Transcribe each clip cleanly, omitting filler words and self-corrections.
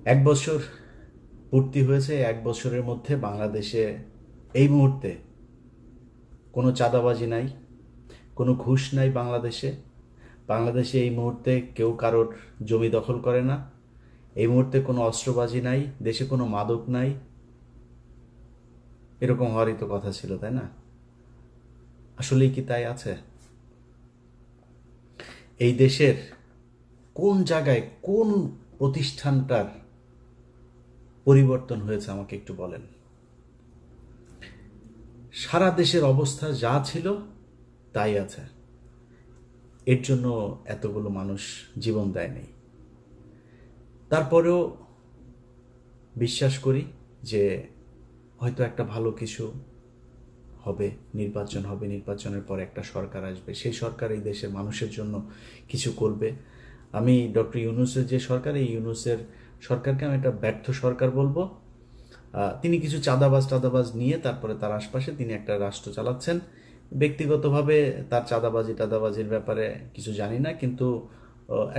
1 বছর পূর্তি হয়েছে। 1 বছরের মধ্যে বাংলাদেশে এই মুহূর্তে কোনো চাঁদাবাজি নাই, কোনো ঘুষ নাই। বাংলাদেশে এই মুহূর্তে কেউ কারোর জমি দখল করে না। এই মুহূর্তে কোনো অস্ত্রবাজি নাই, দেশে কোনো মাদক নাই। এরকম হওয়ারই তো কথা ছিল, তাই না? আসলেই কি তাই আছে? এই দেশের কোন জায়গায় কোন প্রতিষ্ঠানটার পরিবর্তন হয়েছে আমাকে একটু বলেন। সারা দেশের অবস্থা যা ছিল তাই আছে। এর জন্য এতগুলো মানুষ জীবন দেয়নি। তারপরেও বিশ্বাস করি যে হয়তো একটা ভালো কিছু হবে, নির্বাচন হবে, নির্বাচনের পর একটা সরকার আসবে, সেই সরকার এই দেশের মানুষের জন্য কিছু করবে। আমি ডক্টর ইউনূসের যে সরকার, এই ইউনূসের সরকারকে আমি একটা ব্যর্থ সরকার বলবো। তিনি কিছু চাঁদাবাজ নিয়ে তারপরে তার আশপাশে তিনি একটা রাষ্ট্র চালাচ্ছেন। ব্যক্তিগতভাবে তার টাদাবাজির ব্যাপারে কিছু জানি না, কিন্তু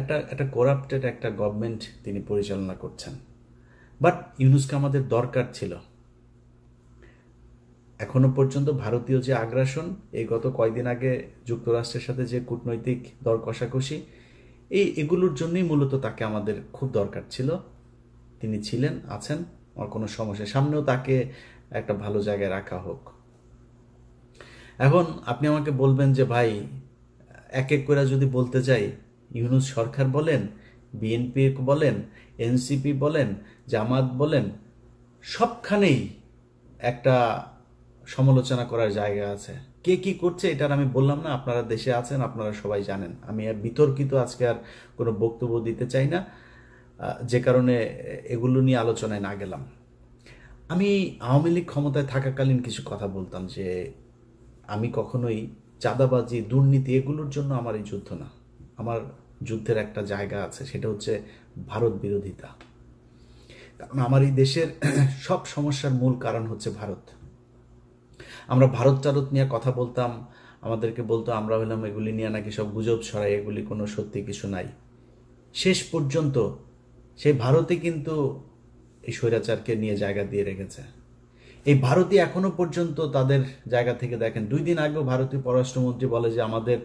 একটা একটা করাপ্টেড একটা গভর্নমেন্ট তিনি পরিচালনা করছেন। বাট ইউনূসকে আমাদের দরকার ছিল। এখনো পর্যন্ত ভারতীয় যে আগ্রাসন, এই গত কয়েকদিন আগে যুক্তরাষ্ট্রের সাথে যে কূটনৈতিক দর কষাকষি, এগুলোর জন্যই মূলত তাকে আমাদের খুব দরকার ছিল। তিনি ছিলেন, আছেন, আমার কোনো সমস্যা, সামনেও তাকে একটা ভালো জায়গায় রাখা হোক। এখন আপনি আমাকে বলবেন যে ভাই, এক এক করে যদি বলতে যাই, ইউনূস সরকার বলেন, বিএনপি বলেন, এনসিপি বলেন, জামাত বলেন, সবখানেই একটা সমালোচনা করার জায়গা আছে। কে কি করছে এটার আমি বললাম না, আপনারা দেশে আছেন, আপনারা সবাই জানেন। আমি আর বিতর্কিত আজকে আর কোনো বক্তব্য দিতে চাই না, যে কারণে এগুলো নিয়ে আলোচনায় না গেলাম। আমি আওয়ামী লীগ ক্ষমতায় থাকাকালীন কিছু কথা বলতাম যে আমি কখনোই চাঁদাবাজি, দুর্নীতি এগুলোর জন্য আমার এই যুদ্ধ না। আমার যুদ্ধের একটা জায়গা আছে, সেটা হচ্ছে ভারত বিরোধিতা। কারণ আমার এই দেশের সব সমস্যার মূল কারণ হচ্ছে ভারত। আমরা ভারত টারত নিয়ে কথা বলতাম, আমাদেরকে বলতো আমরা হলাম এগুলি নিয়ে নাকি সব গুজব ছড়াই, এগুলি কোনো সত্যি কিছু নাই। শেষ পর্যন্ত সেই ভারতে কিন্তু এই স্বৈরাচারকে নিয়ে জায়গা দিয়ে রেখেছে। এই ভারতই এখনো পর্যন্ত তাদের জায়গা থেকে দেখেন, 2 দিন আগেও ভারতীয় পররাষ্ট্রমন্ত্রী বলে যে আমাদের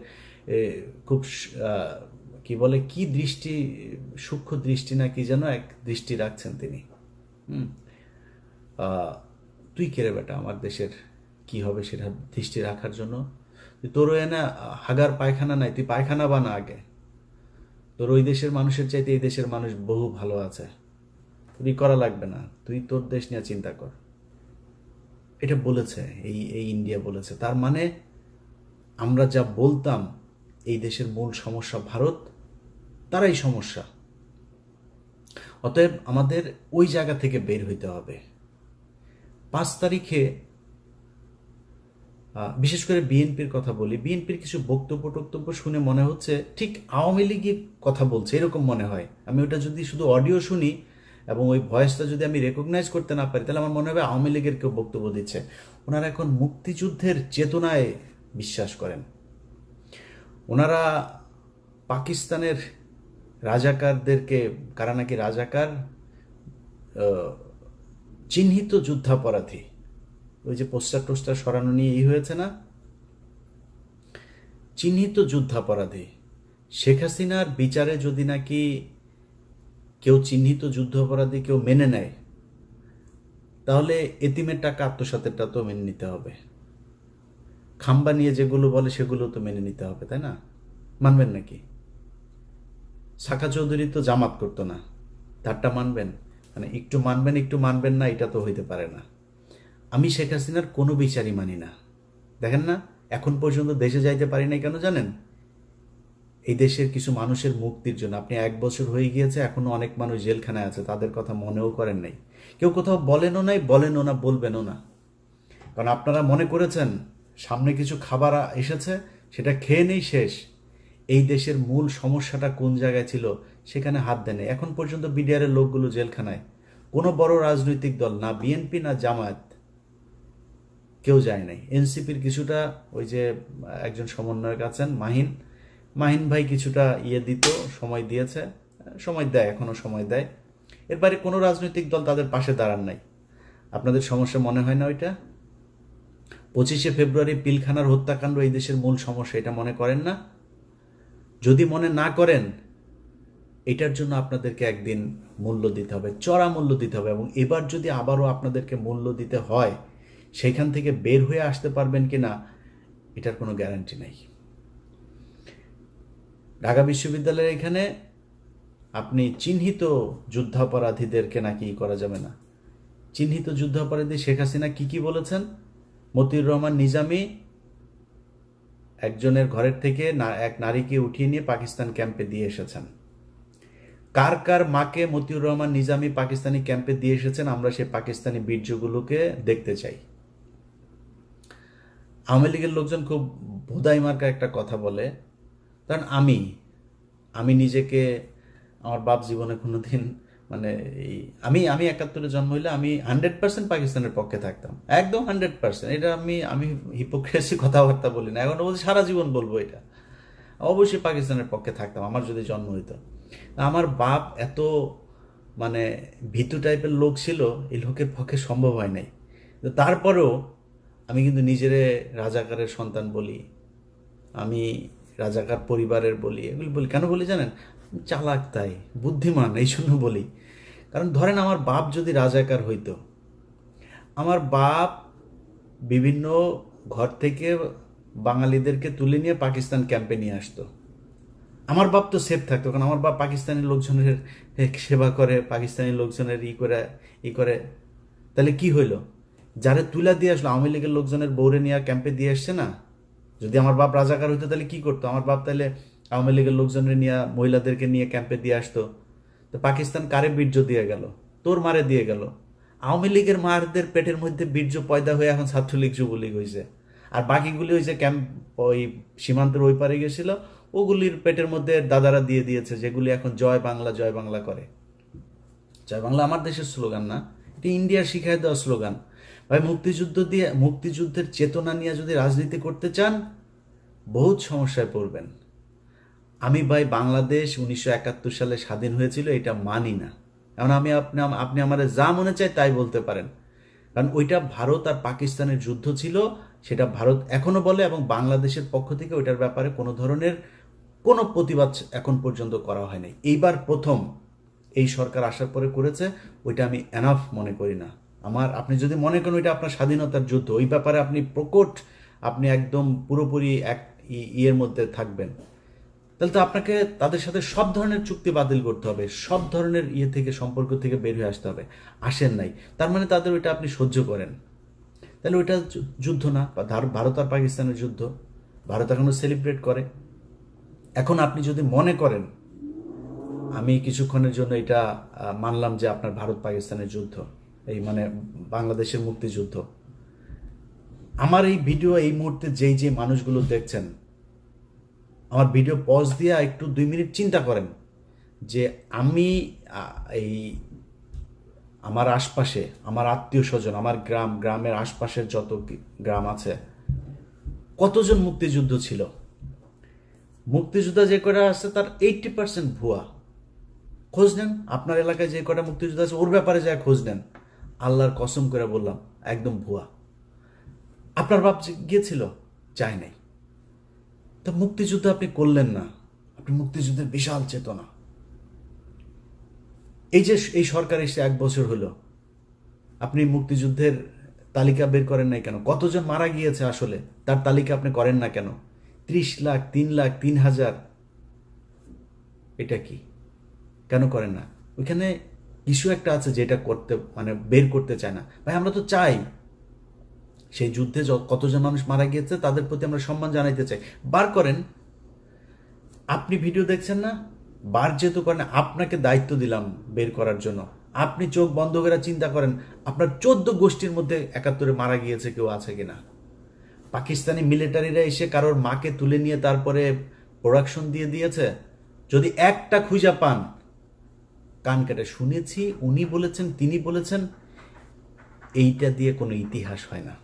খুব কি বলে, কি দৃষ্টি, সূক্ষ্ম দৃষ্টি না কি যেন এক দৃষ্টি রাখছেন তিনি। হুম তুই কেড়ে বেটা আমার দেশের কি হবে সেটা দৃষ্টি রাখার জন্য? তোরও এনে হাগার পায়খানা নাই, তুই পায়খানা বানা আগে। তোর ওই দেশের মানুষের চাইতে এই দেশের মানুষ বহু ভালো আছে, তুই করা লাগবে না, তুই তোর দেশ নিয়ে চিন্তা কর। এটা বলেছে, এই ইন্ডিয়া বলেছে। তার মানে আমরা যা বলতাম এই দেশের মূল সমস্যা ভারত, তারাই সমস্যা। অতএব আমাদের ওই জায়গা থেকে বের হইতে হবে। 5 তারিখে বিশেষ করে বিএনপির কথা বলি, বিএনপির কিছু বক্তব্য শুনে মনে হচ্ছে ঠিক আওয়ামী লীগের কথা বলছে, এরকম মনে হয়। আমি ওটা যদি শুধু অডিও শুনি এবং ওই ভয়েসটা যদি আমি রেকগনাইজ করতে না পারি, তাহলে আমার মনে হবে আওয়ামী লীগের কেউ বক্তব্য দিচ্ছে। ওনারা এখন মুক্তিযুদ্ধের চেতনায় বিশ্বাস করেন। ওনারা পাকিস্তানের রাজাকারদেরকে, কারা নাকি রাজাকার, চিহ্নিত যুদ্ধাপরাধী, ওই যে পোস্টার সরানো নিয়ে হয়েছে না, চিহ্নিত যুদ্ধাপরাধী। শেখ হাসিনার বিচারে যদি নাকি কেউ চিহ্নিত যুদ্ধাপরাধী কেউ মেনে নেয়, তাহলে এতিমের টাকা আত্মসাতেরটা তো মেনে নিতে হবে। খাম্বা নিয়ে যেগুলো বলে সেগুলো তো মেনে নিতে হবে, তাই না? মানবেন নাকি? সাকা চৌধুরী তো জামাত করতো না, তারটা মানবেন? মানে একটু মানবেন একটু মানবেন না, এটা তো হইতে পারে না। আমি শেখ হাসিনার কোনো বিচারই মানি না। দেখেন না, এখন পর্যন্ত দেশে যাইতে পারি নাই কেন জানেন? এই দেশের কিছু মানুষের মুক্তির জন্য। আপনি 1 বছর হয়ে গিয়েছে, এখনো অনেক মানুষ জেলখানায় আছে, তাদের কথা মনেও করেন নাই। কেউ কোথাও বলেনও নাই, বলেনও না, বলবেনও না। কারণ আপনারা মনে করেছেন সামনে কিছু খাবার এসেছে, সেটা খেয়ে নেই, শেষ। এই দেশের মূল সমস্যাটা কোন জায়গায় ছিল সেখানে হাত দেন। এখন পর্যন্ত বিডিআরের লোকগুলো জেলখানায়। কোনো বড় রাজনৈতিক দল, না বিএনপি না জামায়াত, কেউ যায় নাই। এনসিপির কিছুটা, ওই যে একজন সমন্বয়ক আছেন মাহিন ভাই কিছুটা দিত, সময় দিয়েছে, সময় দেয়, এখনো সময় দেয়। এর বাইরে কোনো রাজনৈতিক দল তাদের পাশে দাঁড়ান নাই। আপনাদের সমস্যা মনে হয় না ওইটা? 25শে ফেব্রুয়ারি পিলখানার হত্যাকাণ্ড এই দেশের মূল সমস্যা, এটা মনে করেন না? যদি মনে না করেন, এটার জন্য আপনাদেরকে একদিন মূল্য দিতে হবে, চড়া মূল্য দিতে হবে। এবং এবার যদি আবারও আপনাদেরকে মূল্য দিতে হয়, সেখান থেকে বের হয়ে আসতে পারবেন কিনা এটার কোনো গ্যারান্টি নাই। ঢাকা বিশ্ববিদ্যালয়ের এখানে আপনি চিহ্নিত যুদ্ধাপরাধীদেরকে নাকি করা যাবে না। চিহ্নিত যুদ্ধাপরাধী শেখ হাসিনা কি বলেছেন? মতিউর রহমান নিজামী একজনের ঘরের থেকে এক নারীকে উঠিয়ে নিয়ে পাকিস্তান ক্যাম্পে দিয়ে এসেছেন। কার কার মাকে মতিউর রহমান নিজামী পাকিস্তানি ক্যাম্পে দিয়ে এসেছেন, আমরা সেই পাকিস্তানি বীর্যগুলোকে দেখতে চাই। আওয়ামী লীগের লোকজন খুব ভোদাই মার্কা একটা কথা বলে, কারণ আমি নিজেকে, আমার বাপ জীবনে কোনোদিন মানে আমি 71-এ জন্ম হইলে আমি 100% পাকিস্তানের পক্ষে থাকতাম, একদম 100%। এটা আমি হিপোক্রেসি কথাবার্তা বলি না, এখন বলছি সারা জীবন বলবো এটা। অবশ্যই পাকিস্তানের পক্ষে থাকতাম আমার যদি জন্ম হইতো। আমার বাপ এত মানে ভীতু টাইপের লোক ছিল, এই লোকের পক্ষে সম্ভব হয় নাই। তারপরেও আমি কিন্তু নিজেরে রাজাকারের সন্তান বলি, আমি রাজাকার পরিবারের বলি, এগুলি বলি। কেন বলি জানেন? চালাক, তাই বুদ্ধিমান, এই জন্য বলি। কারণ ধরেন আমার বাপ যদি রাজাকার হইতো, আমার বাপ বিভিন্ন ঘর থেকে বাঙালিদেরকে তুলে নিয়ে পাকিস্তান ক্যাম্পে নিয়ে আসতো, আমার বাপ তো সেফ থাকতো। কারণ আমার বাপ পাকিস্তানি লোকজনের সেবা করে, পাকিস্তানি লোকজনের ই করে। তাহলে কি হইলো? যারা তুলা দিয়ে আসলো, আওয়ামী লীগের লোকজনের বৌরে নিয়ে ক্যাম্পে দিয়ে আসছে না। যদি আমার বাপ রাজাকার হইতো তাহলে কি করতো? আমার বাপ তাহলে আওয়ামী লীগের লোকজনের নিয়ে, মহিলাদেরকে নিয়ে ক্যাম্পে দিয়ে আসতো। তো পাকিস্তান কারে বীর্য দিয়ে গেল? তোর মারে দিয়ে গেল। আওয়ামী লীগের মারদের পেটের মধ্যে বীর্য পয়দা হয়ে এখন ছাত্রলীগ যুবলীগ হয়েছে। আর বাকিগুলি হয়েছে ক্যাম্প ওই সীমান্তের ওই পারে গেছিল, ওগুলির পেটের মধ্যে দাদারা দিয়ে দিয়েছে, যেগুলি এখন জয় বাংলা জয় বাংলা করে। জয় বাংলা আমার দেশের স্লোগান না, এটা ইন্ডিয়ার শিখায় দেওয়া স্লোগান। ভাই, মুক্তিযুদ্ধের চেতনা নিয়ে যদি রাজনীতি করতে চান, বহুত সমস্যায় পড়বেন। আমি ভাই বাংলাদেশ 1971 সালে স্বাধীন হয়েছিল এটা মানি না। এখন আপনি আমার যা মনে চায় তাই বলতে পারেন, কারণ ওইটা ভারত আর পাকিস্তানের যুদ্ধ ছিল, সেটা ভারত এখনো বলে, এবং বাংলাদেশের পক্ষ থেকে ওইটার ব্যাপারে কোনো ধরনের কোনো প্রতিবাদ এখন পর্যন্ত করা হয়নি। এইবার প্রথম এই সরকার আসার পরে করেছে, ওইটা আমি এনাফ মনে করি না। আপনি যদি মনে করেন ওইটা আপনার স্বাধীনতার যুদ্ধ, ওই ব্যাপারে আপনি প্রকট, আপনি একদম পুরোপুরি এক ইয়ের মধ্যে থাকবেন, তাহলে তো আপনাকে তাদের সাথে সব ধরনের চুক্তি বাতিল করতে হবে, সব ধরনের থেকে সম্পর্ক থেকে বের হয়ে আসতে হবে। আসেন নাই, তার মানে তাদের ওইটা আপনি সহ্য করেন। তাহলে ওইটা যুদ্ধ না, ভারত আর পাকিস্তানের যুদ্ধ। ভারত এখনো সেলিব্রেট করে। এখন আপনি যদি মনে করেন, আমি কিছুক্ষণের জন্য এটা মানলাম যে আপনার ভারত পাকিস্তানের যুদ্ধ, এই মানে বাংলাদেশের মুক্তিযুদ্ধ। আমার এই ভিডিও এই মুহূর্তে যেই মানুষগুলো দেখছেন, আমার ভিডিও পজ দিয়ে একটু 2 মিনিট চিন্তা করেন যে আমি আমার আশপাশে, আমার আত্মীয় স্বজন, আমার গ্রামের আশপাশের যত গ্রাম আছে, কতজন মুক্তিযুদ্ধ ছিল। মুক্তিযোদ্ধা যে কটা আছে তার 80% ভুয়া। খোঁজ নেন, আপনার এলাকায় যে কটা মুক্তিযোদ্ধা আছে ওর ব্যাপারে যায় খোঁজ নেন। আল্লাহর কসম করে বললাম, একদম ভুয়া। আপনার বাপ গিয়েছিল? যায় নাই। তো মুক্তিযুদ্ধ আপনি করলেন না, আপনি মুক্তিযুদ্ধের বিশাল চেতনা। এই সরকার এসে 1 বছর হলো, আপনি মুক্তিযুদ্ধের তালিকা বের করেন নাই কেন? কতজন মারা গিয়েছে আসলে তার তালিকা আপনি করেন না কেন? 30 লাখ, 3 লাখ, 3,000, এটা কি কেন করেন না? ওইখানে ইস্যু একটা আছে যেটা করতে মানে বের করতে চায় না। ভাই, আমরা তো চাই সেই যুদ্ধে কতজন মানুষ মারা গিয়েছে তাদের প্রতি আমরা সম্মান জানাইতে চাই। বার করেন। আপনি ভিডিও দেখছেন না, বার যেহেতু করেন, আপনাকে দায়িত্ব দিলাম বের করার জন্য। আপনি চোখ বন্ধ করে চিন্তা করেন আপনার 14 গোষ্ঠীর মধ্যে 71-এ মারা গিয়েছে কেউ আছে কিনা। পাকিস্তানি মিলিটারিরা এসে কারোর মাকে তুলে নিয়ে তারপরে প্রোডাকশন দিয়ে দিয়েছে। যদি একটা খুঁজা পান, কান কেটে শুনেছি, উনি বলেছেন, তিনি বলেছেন, এইটা দিয়ে কোনো ইতিহাস হয় না।